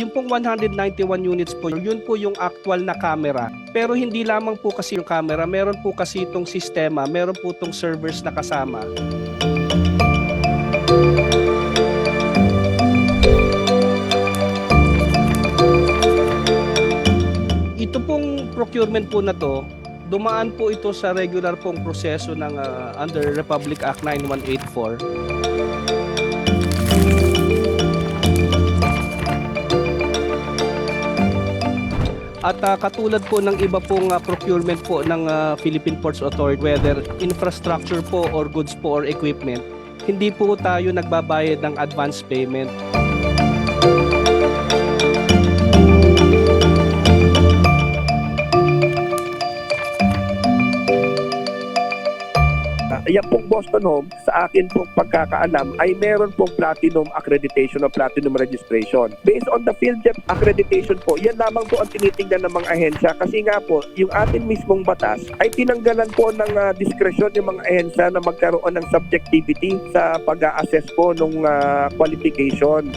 Yung pong 191 units po, yun po yung actual na camera. Pero hindi lamang po kasi yung camera, meron po kasi itong sistema, meron po itong servers na kasama. Ito pong procurement po na to, dumaan po ito sa regular pong proseso ng under Republic Act 9184. At katulad po ng iba pong procurement po ng Philippine Ports Authority, whether infrastructure po or goods po or equipment, hindi po tayo nagbabayad ng advance payment. Yan pong Boston Home, sa akin pong pagkakaalam, ay meron pong platinum accreditation o platinum registration. Based on the PhilJEP accreditation po, yan lamang po ang tinitingnan ng mga ahensya kasi nga po, yung atin mismong batas ay tinanggalan po ng diskresyon yung mga ahensya na magkaroon ng subjectivity sa pag-a-assess po ng qualification.